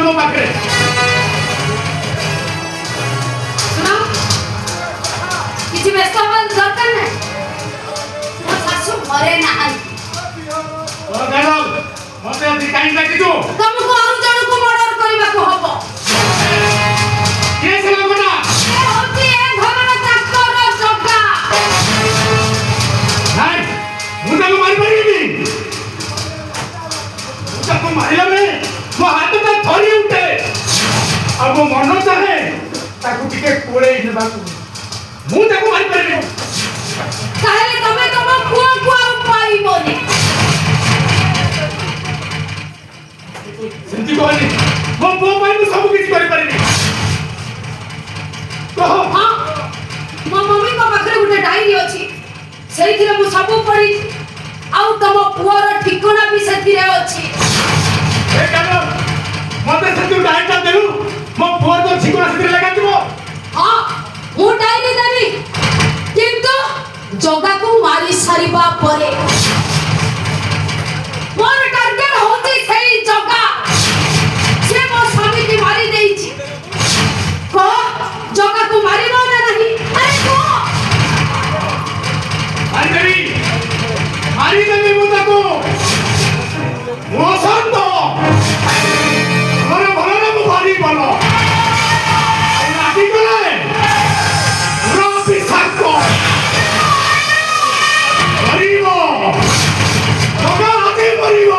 ମୋ ପାଖରେ। ଶୁଣ କିଛି ବ୍ୟସ୍ତ ହବା ଦରକାର ନାହିଁ। ମୋ ଶାଶୁ ଘରେ ନାହାନ୍ତି। ମତେ ଆଜି କାହିଁ ଡାକିଛୁ? ତମକୁ ଆଉ ଜଣକୁ ମର୍ଡର କରିବାକୁ ହବ। କିଏ ସେ ଲୋକଟା? ଏ ହଉଛି ଏ ଘରର ଚାକର ଜଗା। ନାଇଁ ମୁଁ ତାକୁ ମାରିପାରିବିନି। ମୁଁ ତାକୁ ମାରିଲା ବେଳେ ମୋ ହାତଟା ଥରି ଉଠେ ଆଉ ମୋ ମନ ଚାହେଁ ତାକୁ ଟିକେ କୋଳେଇ ନେବାକୁ। ମୁଁ ତାକୁ ମାରିପାରିବିନି। ତାହେଲେ ତମେ ତମ ପୁଅକୁ ଆଉ ପାଇବନି। ସେମିତି କହନି। ମୋ ପୁଅ ପାଇଁ ମୁଁ ସବୁ କିଛି କରିପାରିବି। ହଁ ମୋ ମମ୍ମିଙ୍କ ପାଖରେ ଗୋଟେ ଡାଏରୀ ଅଛି। ସେଇଥିରେ ମୁଁ ସବୁ ପଢିଛି। ଆଉ ତମ ପୁଅର ଠିକଣା ବି ସେଥିରେ ଅଛି। ମତେ ସେଥିରୁ ଡାଏରୀଟା ଦେଲୁ। ମୋ ପୁଅର ତ ଠିକଣା ସେଥିରେ ଲେଖାଯିବ। ହଁ ମୁଁ ଡାଏରୀ ଦେବି, କିନ୍ତୁ ଜଗାକୁ ମାରି ସାରିବା ପରେ। ମୋର ଟାର୍ଗେଟ ହଉଛି ସେଇ ଜଗା। ସେ ମୋ ସ୍ୱାମୀକି ମାରି ଦେଇଛି। କହ ଜଗାକୁ ମାରିବ ନା ନାହିଁ? ଆରେ କହ। ମାରିଦେବି ମୁଁ ତାକୁ। ମୋ ସନ୍ତ ଘରେ ଭଲରେ ମୁଁ ଭାରି ଭଲ। ରାତିକଲେ ବିଷାକ୍ତ ମରିବ। ଜଗା ହାତେ ମରିବ।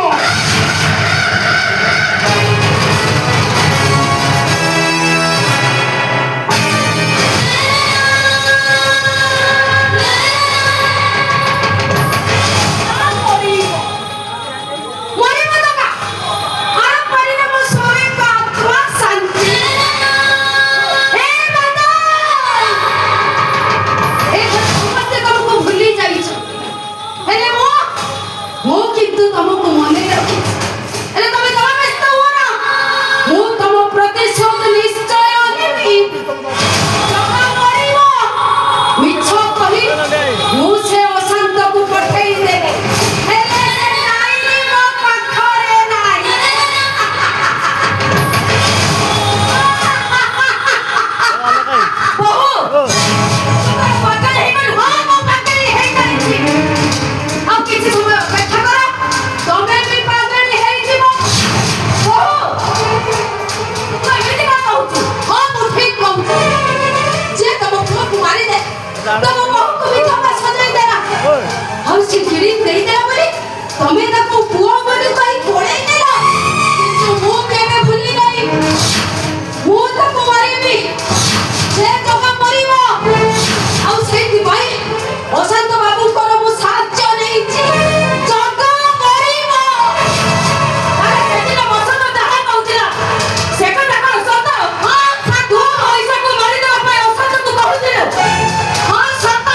ହଁ ସତ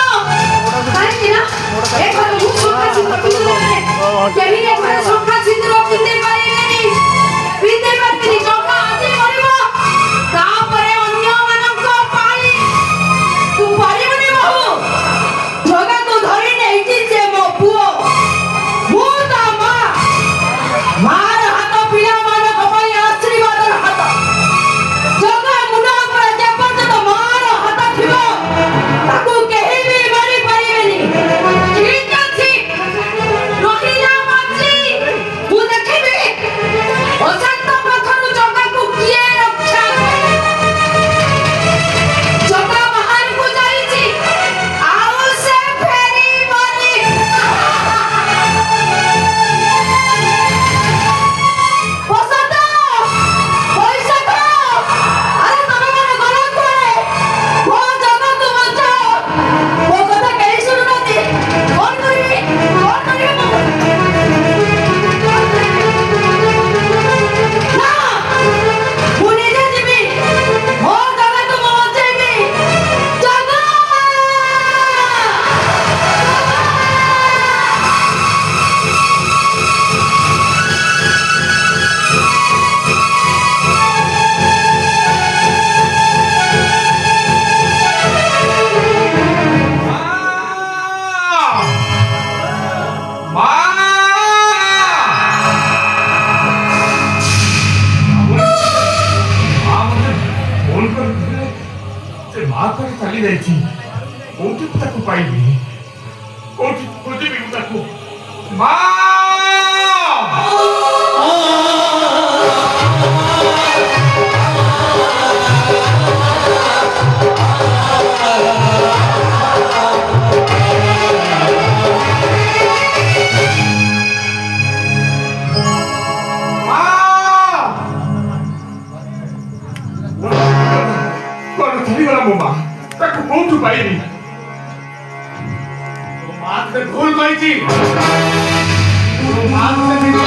ଚାଲି ଯାଇଛି କୋଉଠି ତାକୁ ପାଇବି କୋଉଠି ଖୋଜିବି ମୁଁ ତାକୁ ମା ମୋ ମା ତାକୁ କୋଉଠୁ ପାଇବି ମୋ ମା ତତେ ଭୁଲ କହିଛି ମୋ ମା ତତେ ନିଜ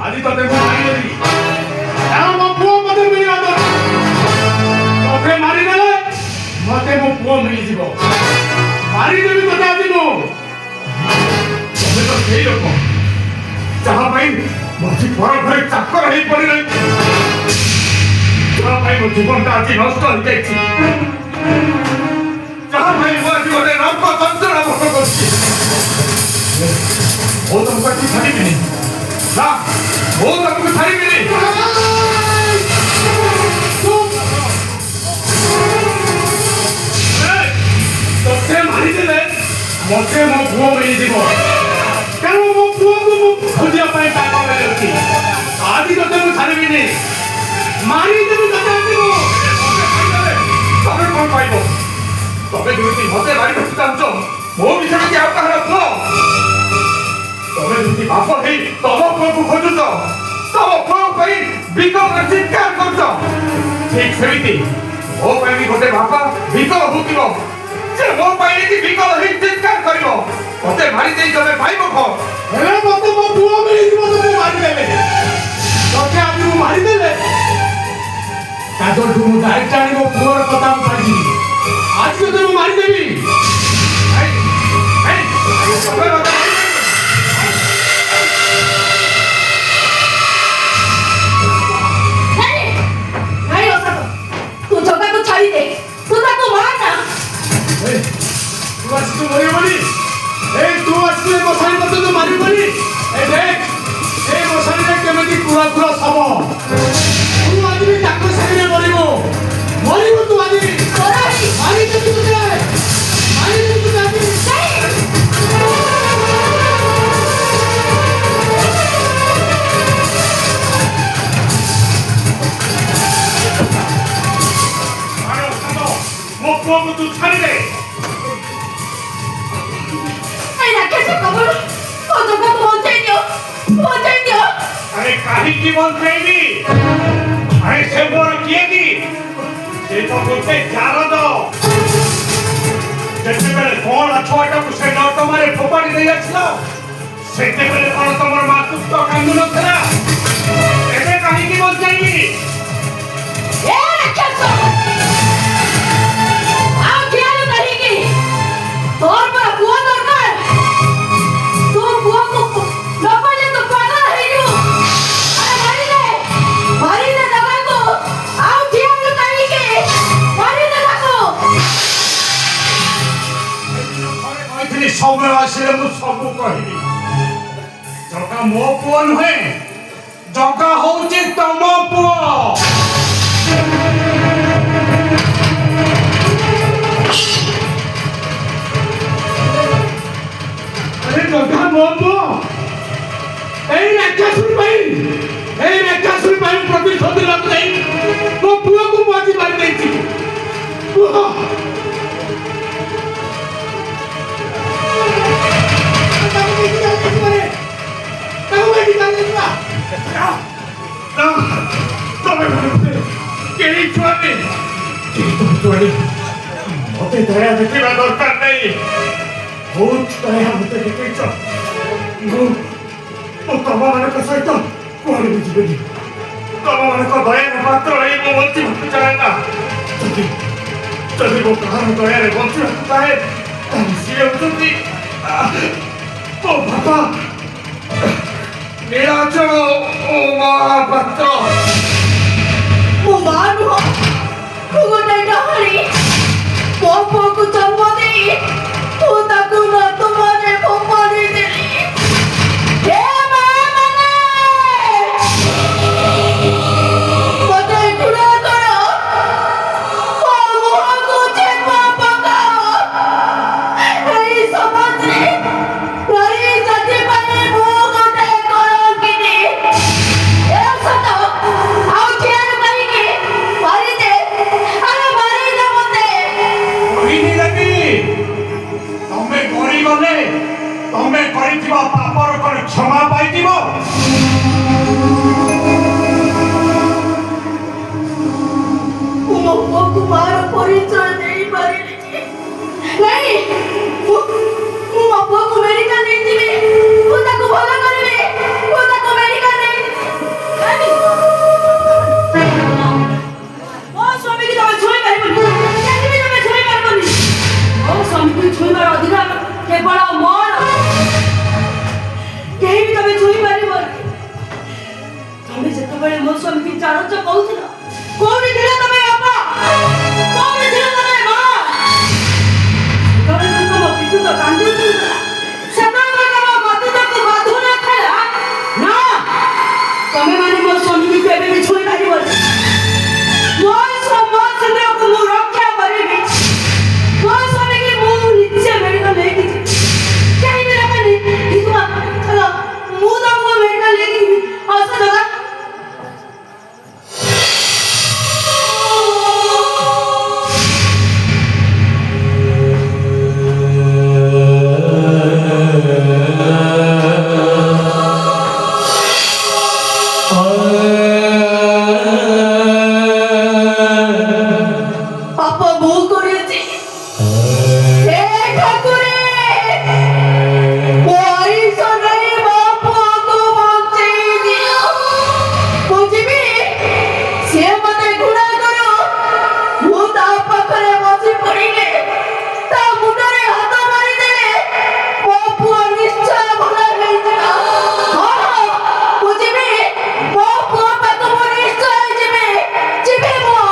ଆଜି ତତେ ମୁଁ ମାରିଦେବି କାରଣ ମୋ ପୁଅ ମତେ ମିଳିବା ତତେ ମାରିଦେଲେ ମତେ ମୋ ପୁଅ ମିଳିଯିବ ମାରିଦେବି ତତେ ଆଜି ମୁଁ ତମେ ତ ସେଇ ଲୋକ ଯାହା ପାଇଁ ମତେ ପର ଘରେ ଚାକର ହେଇ ପଡ଼ିଲେ ମୋ ଜୀବନଟା ଆଜି ନଷ୍ଟ ହୋଇଯାଇଛି ଯାହା ପାଇଁ ମୁଁ ଆଜି ଗୋଟେ ରଙ୍ଗ ଯନ୍ତ୍ରଣା ଭୋଗ କରୁଛି ମୁଁ ତମକୁ ଆଜି ଛାଡ଼ିବିନି ନା ମୁଁ ତମକୁ ଛାଡ଼ିବିନି ତତେ ମାରିଦେଲେ ମତେ ମୋ ପୁଅ ମିଳିଯିବ କାରଣ ମୋ ପୁଅକୁ ମୁଁ ଖୋଜିବା ପାଇଁ ପାଗଳ ହେଇଯାଉଛି ଆଜି ତତେ ମୁଁ ଛାଡ଼ିବିନି ମାରିଦେବି ତତେ ଆସିବୁ ତମେ କଣ ପାଇବ ତମେ ଯେମିତି ମତେ ମାରିବାକୁ ଚାହୁଁଛ ମୋ ବିଷୟରେ କି ଆଉ କାହାର ପୁଅ ତମେ ଯେମିତି ବାପ ହେଇ ତମ ପୁଅକୁ ଖୋଜୁଛ ତମ ପୁଅ ପାଇଁ ବିକଳରେ ଚିତ୍କାର କରୁଛ ଠିକ ସେମିତି ମୋ ପାଇଁ ବି ଗୋଟେ ବାପା ବିକଳ ହଉଥିବ ସେ ମୋ ପାଇଁ ଏଠି ବିକଳ ହେଇ ଚିତ୍କାର କରିବ ମତେ ମାରିଦେଇ ତମେ ପାଇବ କଣ ହେଲେ ମତେ ମୋ ପୁଅ ମିଳିଯିବ ତମେ ମାରିଦେଲେ ତତେ ଆଜି ମୁଁ ମାରିଦେଲେ ତାଙ୍କଠୁ ମୁଁ ଦାୟିତ୍ୱ ଆଣି ମୋ ପୁଅର କଥା ମୁଁ ପାଇଯିବି ଆଜି ତତେ ମୁଁ ମାରିଦେବି ତୁ ଜଗାକୁ ଛାଡ଼ିଦେ ତୁ ତାକୁ ମାରନା ତୁ ଆସିଛୁ ମରିବନି ତୁ ଆସିଛୁ ଏ ମଶାରୀ ମତେ ତୁ ମାରିବନି ଦେଖ ଏ ମଶାରୀରେ କେମିତି ପୁରା ପୁରା ଶବ ତୁ ଆଜି ବି ତାକୁ ସାଙ୍ଗରେ ମରିବୁ ତୁ ଆଜି ମାରିଦେବି ତତେ ମାରିଦେବି ତତେ ଆଜି ମୋ ପୁଅକୁ ତୁ ଛାଡ଼ିଦେ अरे काहींची बंधेवी अरे से मोर किए की से तो गोटे जारद जते बेले कोन अछवाटा को से नट मारे फोपाड़ी दे आछलो सेते बेले कोन तमर मातृ तो कांदु नथला एबे काहींची बंधेवी ए राक्षस आ कियालो कहिकी तोर पर पुआ दरकार तू पुआ को नपले तो पागल है जो अरे मारी दे दवा को आ कियालो कहिकी मारी दे ताको କହିଥିଲି ସମୟ ଆସିଲେ ମୁଁ ସବୁ କହିବି ଜଗା ମୋ ପୁଅ ନୁହେଁ ଜଗା ହଉଛି ତମ ପୁଅ अरे जगह मो पुओ एई राक्षसुर भाई प्रतिशोध लग गई मो पुओ को मारी मार देती पुओ मते दया देखा दरकार नहीं बहुत दया मते देखैछ ମୁଁ ତମମାନଙ୍କ ସହିତ କୁଆଡ଼େ ବି ଯିବେନି ତମମାନଙ୍କ ଦୟାର ପାତ୍ର ହେଇ ମୁଁ ବଞ୍ଚିବାକୁ ଚାହେଁ ନା ଯଦି ମୁଁ କାହାର ଦୟାରେ ବଞ୍ଚିବାକୁ ଚାହେଁ ତାହେଲେ ସିଏ ହେଉଛନ୍ତି ମୋ ବାପା ନୀଳାଚଳ ଓ ମହାପାତ୍ର ମୋ ମା ନୁହଁ ତୁ ଗୋଟେ ଡାହାଣୀ ମୋ ପୁଅକୁ ଜନ୍ମ ଦେଇ ତୁ ତାକୁ ନର୍ଦ୍ଦମାରେ ଫୋପାଡ଼ି ଦେଲି ହେ ମା ମାନେ ମତେ ଘୃଣା କର ମୋ ପୁଅକୁ ମାର ପରିଚୟ ଦେଇପାରିନି। ନାଇଁ, ମୁଁ ମୋ ପୁଅକୁ ମେଡିକାଲ ନେଇଯିବି, ମୁଁ ତାକୁ ଭଲ କରିବି, ମୁଁ ତାକୁ ମେଡିକାଲ ନେଇଯିବି। ମୋ ସ୍ୱାମୀକି ତମେ ଛୁଇଁ ପାରିବନି, କେହି ବି ତମେ ଛୁଇଁ ପାରିବନି। ମୋ ସ୍ୱାମୀକୁ ଛୁଇଁବାର ଅଧିକାର କେବଳ ମୋର, କେହି ବି ତମେ ଛୁଇଁ ପାରିବନି। ତମେ ଯେତେବେଳେ ମୋ ସ୍ୱାମୀକି ଜାଣୁଛ କହୁଥିଲ, କୋଉଠି ଥିଲା ତମେ ବାପା, କୋଉଠି ଥିଲା ତମେ ମା? ସେତେବେଳେ ତମ ବିଦ୍ୟୁତ କାନ୍ଦୁଥିଲା, ସେତେବେଳେ ତମ ବିଦ୍ୟୁତକୁ ବାଧୁ ନଥିଲା। ନା, ତମେ ମାନେ ମୋ ସ୍ୱାମୀକି କେବେ ବି ଛୁଇଁ ପାରିବନି। ମୋ ଚନ୍ଦ୍ରକୁ ମୁଁ ରକ୍ଷା କରିବି, ମୋ ସ୍ୱାମୀକି ମୁଁ ନିଜେ ମେଡିକାଲ ନେଇକି ଯିବି, କେହି ବି ନେବେନି। କିନ୍ତୁ ଚାଲ ମୁଁ ତମକୁ ମେଡିକାଲ ନେଇକି ଯିବି। ଆସ ଦାଦା। পাপা ভুল করেছি, হে ঠাকুরে, পয়সা নেই বাপুকে বাঁচিয়ে দিও। বুঝবি, সে মতে ঘুণা করো, ମୁଁ ତା ପାଖରେ ବସି ପଡ଼ିଲେ, ତା ମୁଣ୍ଡରେ ହାତ ମାରିଦେଲେ ମୋ ପୁଅ ନିଶ୍ଚୟ ଭଲ ହେଇଯିବ। ହଁ, ବୁଝିବି, ମୋ ପୁଅ ପାଖକୁ ନିଶ୍ଚୟ ଯିବି, ଯିବି ମୁଁ।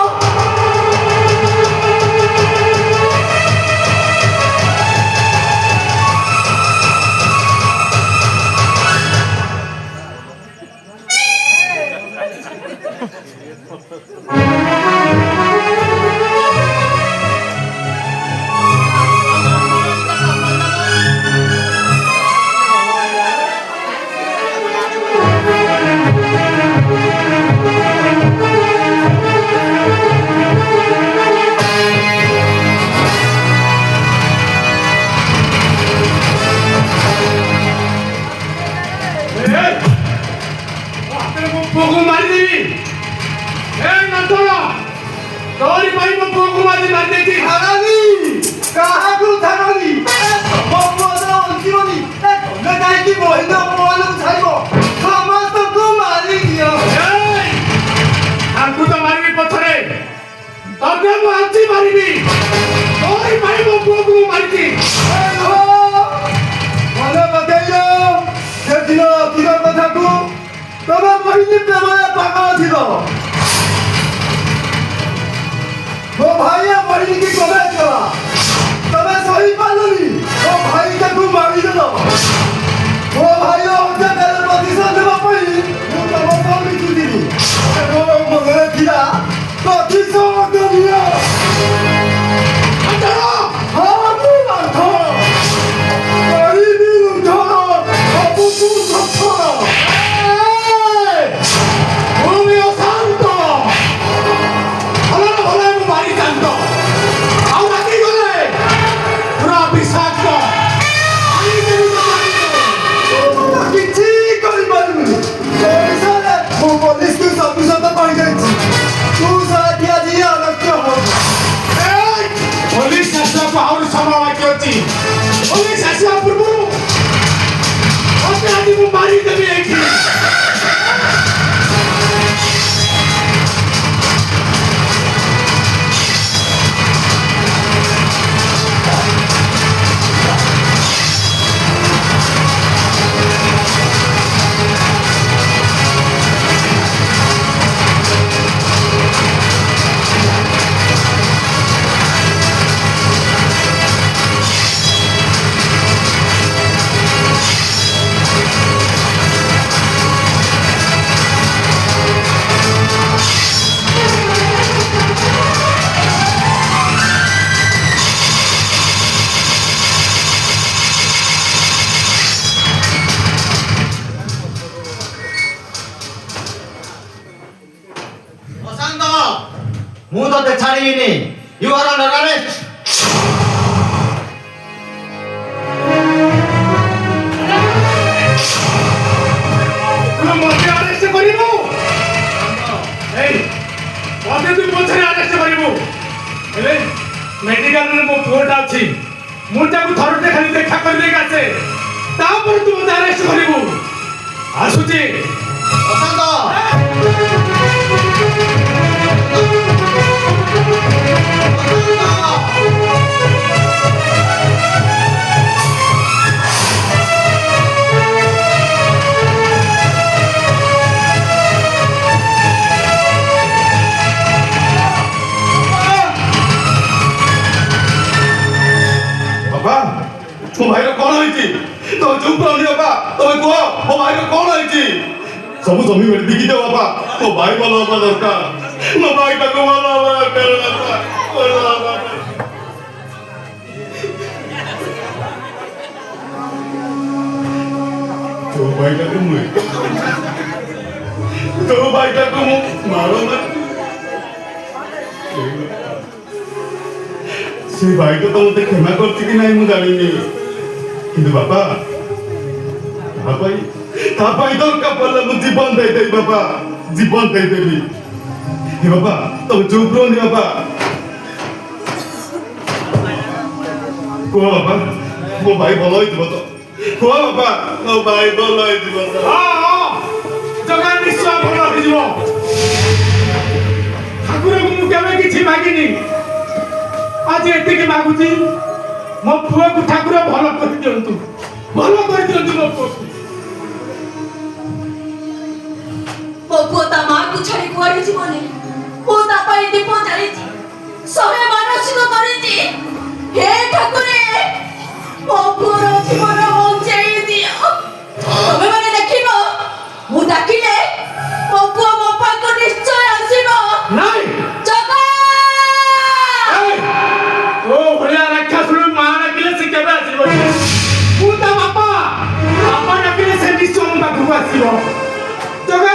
ମୋ ପୁଅକୁ ମାରିଦେବି। ଏ ନନ୍ଦନ, ତୋରି ପାଇଁ ମୋ ପୁଅକୁ ମାରିଦେଇଛି। ଧାରଣୀ କାହାକୁ ଧାରଣୀ ମୋ ପୁଅ ତ ବଞ୍ଚିବନି। ତମେ କାହିଁକି ବହିନ ଅପମାନଙ୍କୁ ଛାଡ଼ିବ? ସମସ୍ତଙ୍କୁ ମାରିଦିଅ। ତାଙ୍କୁ ତ ମାରିବି ପଛରେ, ତତେ ମୁଁ ଆଜି ମାରିବି। ତୋରି ପାଇଁ ମୋ ପୁଅକୁ ମୁଁ ମାରିଛି। ମନେ ପକେଇଲ ସେଦିନ ଅତୀତ କଥାକୁ। ତମେ କହିଲି ପ୍ରେମରେ ପାଗଳ ଥିଲ। ମୋ ଭାଇ ବହିନୀକି କମେଇ ଦେଲା, ତମେ ସହିପାରିଲନି। ମୋ ଭାଇଟାକୁ ମାରିଦେଲ। ମୋ ଭାଇର ହତ୍ୟାରେ ପ୍ରତିଶୋଧ ଦେବା ପାଇଁ ମୁଁ ତମ ସହ ମିଶୁଥିଲି। ମୋର ମନରେ ଥିଲା ପ୍ରତିଶୋଧ ନିଅ। ହଁ, ମୁଁ ଲଣ୍ଠନ କରିବି, ଲୁଣ୍ଠନ ସବୁକୁ ସଫଳ। ଭୂମି ଅଶାନ୍ତ, ଭଲରେ ଭଲରେ ମୁଁ ମାରିଥାନ୍ତ। ଆଉ ରାଗିଗଲେ ପୁରା ବିଷାକ୍ତ। କିଛି କରିପାରିବୁନି। ମୁଁ ପୋଲିସକୁ ସବୁ ସତ କହିଦେଇଛି। ତୁ ସାଥି ଆଜି ଆଲୋଚ୍ୟ ହବ। ପୋଲିସ ଆସିବାକୁ ଆହୁରି ସମୟ ବାକି ଅଛି। ପୋଲିସ ଆସିବା ପୂର୍ବରୁ ମତେ ଆଜି ମୁଁ ମାରିଦେବି ଏଇଠି। ମୁଁ ତତେ ଛାଡ଼ିବିନି। You are under arrest. ମତେ ଆରେଷ୍ଟ କରିବୁ? ମତେ ତୁ ପଛରେ ଆରେଷ୍ଟ କରିବୁ? ମେଡିକାଲରେ ମୋ ପୁଅଟା ଅଛି ମୁଁ ତାକୁ ଥରୁଟେ ଖାଲି ଦେଖା କରିଦେଇକି ଆସେ ତାପରେ ତୁ ମୋତେ ଆରେଷ୍ଟ କରିବୁ ଆସୁଛି ବାପା ମୋ ଭାଇର କଣ ହେଇଛି ତମେ ଚୁପ୍ ରହନି ବାପା ତମେ କୁହ ମୋ ଭାଇର କଣ ହେଇଛି ସବୁ ଜମି ବିକି ଦିଅ ବାପା ମୋ ଭାଇ ଭଲ ହବା ଦରକାର ମୋ ଭାଇଟାକୁ ଭଲ ହବା ଦରକାର ବାପା ଭଲ ହବା ତୋ ଭାଇଟାକୁ ମୁଁ ମାର ସେ ଭାଇଟା ତ ମତେ କ୍ଷମା କରୁଛି କି ନାହିଁ ମୁଁ ଜାଣିନି କିନ୍ତୁ ବାପା ତା ପାଇଁ ଦରକାର ପଡ଼ିଲେ ମୁଁ ଜୀବନ ଦେଇଦେବି ବାପା ଜୀବନ ଦେଇଦେବି ହେ ବାପା ତମେ ଚୁପ୍ ରହନି ବାପା କୁହ ବାପା ମୋ ଭାଇ ଭଲ ହେଇଯିବ ତ କୁହ ବାପା ମୋ ଭାଇ ଭଲ ହେଇଯିବ ତ ଜଗା ନିଶ୍ଚୟ ଭଲ ହେଇଯିବ ଠାକୁରଙ୍କୁ ମୁଁ କେବେ କିଛି ମାଗିନି ଆଜି ଏତିକି ମାଗୁଛି ମୋ ପୁଅକୁ ଠାକୁର ଭଲ କରିଦିଅନ୍ତୁ ମୋ ପୁଅକୁ ମୋ ପୁଅ ତା ମାଆକୁ ଛାଡ଼ି କୁଆଡ଼େ ଯିବନି ମୁଁ ତା ପାଇଁ ଦୀପ ଜାଳିଛି 100 ମାନସିକ କରିଛି ହେ ଠାକୁରେ ମୋ ପୁଅର ଜୀବନ ବଞ୍ଚେଇ ଦିଅ ତମେ ମାନେ ଦେଖିବ ମୁଁ ଡାକିଲେ ମୋ ପୁଅ ମୋ ପାଖକୁ ନିଶ୍ଚୟ ଆସିବ ନାଇଁ ଜଗା ଓ ଭଳିଆ ରାକ୍ଷସୁର ମା ଡାକିଲେ ସେ କେବେ ଆସିବ ମୁଁ ତା ବାପା ଡାକିଲେ ସେ ନିଶ୍ଚୟ ମୋ ପାଖକୁ ଆସିବ ଜଗା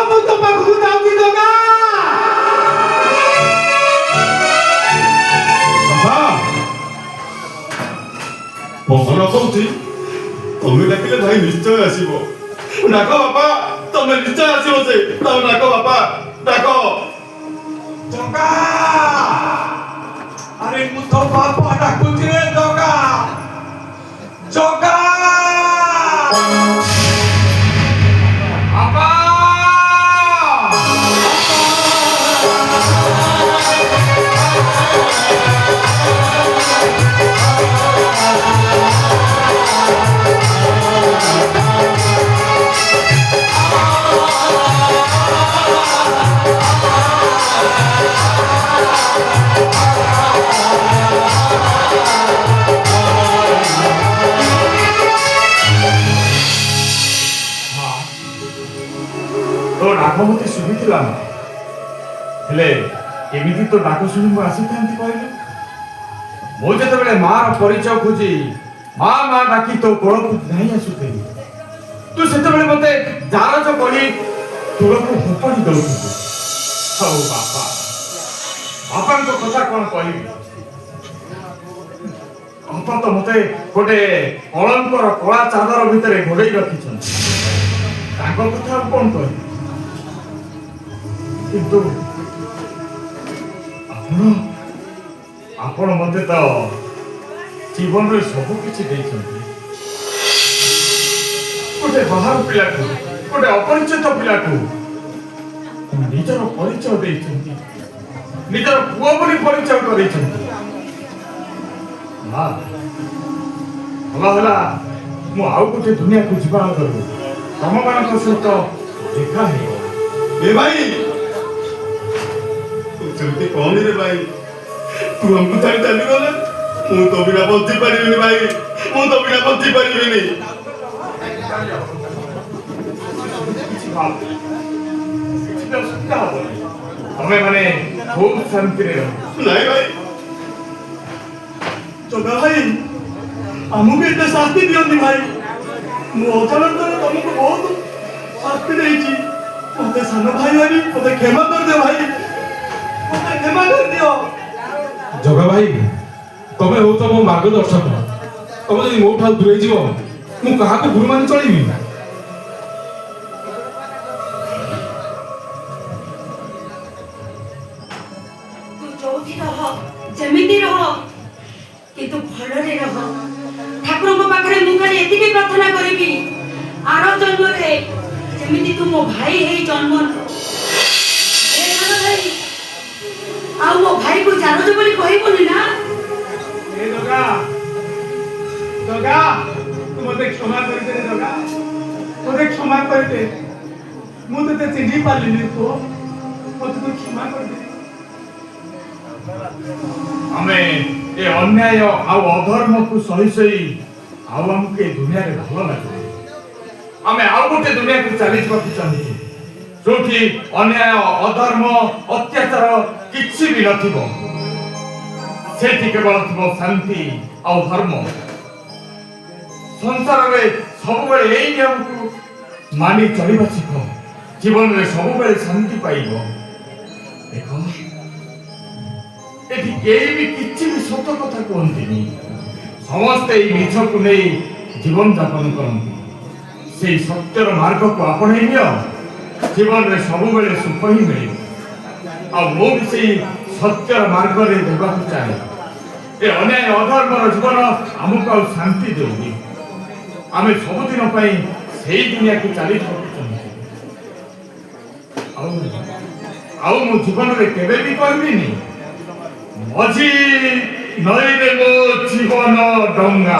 ମୁଁ ତୋ ପାଖକୁ ଯାଉଛି ଜଗା ଭଲ କହୁଛି ତମେ ଡାକିଲେ ଭାଇ ନିଶ୍ଚୟ ଆସିବ ଡାକ ବାପା ତମେ ନିଶ୍ଚୟ ଆସିବ ସେ ତମେ ଡାକ ବାପା ଡାକ ଜଗା ଆରେ ମୁଁ ତ ବାପା ଡାକୁଛି ରେ ଜଗା ଜଗା ବାପା तो डाक मत शुभुला हेले एमती तो डाक शुणी मुझे आसी था कहले मुझे जो मार परिचय खोजी माँ माँ डाकी तो कोल को नहीं आसुथी तू से मत जारज कर तोड़ को फोपाड़ी दौ बापा बापा कथा कौन कह बापा तो मत गोटे कलंकर कला चादर भितर घोड़े रखी कथा कौन कह किंतु आपण मते तो जीवन रे सब किछि देइछन्ती गोटे बाहर पिला को गोटे अपरिचित पिला को निजर परिचय देइछन्ती निजर पुओ बोली परिचय करिछन्ती हां होला मु आउ गोटे दुनिया को जीवा करू तम मानक सहित देखा है ए भाई चलते कौन रे भाई तू हमको छाड़ी चली गले मु तो बिना बंची पारिबिनी भाई मु तो बिना बंची पारिबिनी हमें माने खूब शांति रे नहीं भाई जगह भाई हमको इतना शास्ति दियंती भाई मु अचानक तुमको बहुत शास्ति देइची मते सान भाई भाई मते क्षमा कर दे भाई मते क्षमा कर दियो जगा भाई तमे हो तो मो मार्गदर्शक तमे जदि मो ठाउ दूरे जीवो मु कहा को गुरु मान चलीबी ପ୍ରାର୍ଥନା କରିବି ଆର ଜନ୍ମରେ ଯେମିତି ତୁ ମୋ ଭାଇ ହେଇ ଜନ୍ମ ଏ ସାନ ଭାଇ ଆଉ ମୋ ଭାଇକୁ ଜାଣୁଛୁ ବୋଲି କହିବୁନି ନା? ଏ ଜଗା ଜଗା ତୁ ମୋତେ କ୍ଷମା କରିଦେ ଜଗା, ମୋତେ କ୍ଷମା କରିଦେ। ମୁଁ ତତେ ଚିହ୍ନି ପାରିଲିନି ପୁଅ, ମୋତେ ତୁ କ୍ଷମା କରିଦେ। ଆମେ ଏ ଅନ୍ୟାୟ ଆଉ ଅଧର୍ମକୁ ସହି ସହି ଆଉ ଆମକୁ ଏ ଦୁନିଆରେ ଭଲ ଲାଗୁନି। ଆମେ ଆଉ ଗୋଟେ ଦୁନିଆକୁ ଚାଲି ଯିବାକୁ ଚାହୁଁଛୁ ଯୋଉଠି ଅନ୍ୟାୟ ଅଧର୍ମ ଅତ୍ୟାଚାର କିଛି ବି ନଥିବ, ସେଠି କେବଳ ଥିବ ଶାନ୍ତି ଆଉ ଧର୍ମ। ସଂସାରରେ ସବୁବେଳେ ଏଇ ନିୟମକୁ ମାନି ଚଳିବା ଶିଖ, ଜୀବନରେ ସବୁବେଳେ ଶାନ୍ତି ପାଇବ। ଦେଖ ଏଠି କେହି ବି କିଛି ବି ସତ କଥା କୁହନ୍ତିନି, ସମସ୍ତେ ଏଇ ମିଛକୁ ନେଇ ଜୀବନ ଯାପନ କରନ୍ତି। ସେଇ ସତ୍ୟର ମାର୍ଗକୁ ଆପଣେଇ ନିଅ, ଜୀବନରେ ସବୁବେଳେ ସୁଖ ହିଁ ମିଳିବ। ଆଉ ମୁଁ ବି ସେଇ ସତ୍ୟର ମାର୍ଗରେ ଦେବାକୁ ଚାହେଁ। ଏ ଅନ୍ୟାୟ ଅଧର୍ମର ଜୀବନ ଆମକୁ ଆଉ ଶାନ୍ତି ଦେଉନି। ଆମେ ସବୁଦିନ ପାଇଁ ସେଇ ଦୁନିଆକୁ ଚାଲି ଯିବାକୁ ଚାହୁଁଛୁ। ଆଉ ମୁଁ ଜୀବନରେ କେବେ ବି କହିବିନି ମଝି ନଈରେ ମୋ ଜୀବନ ଡଙ୍ଗା।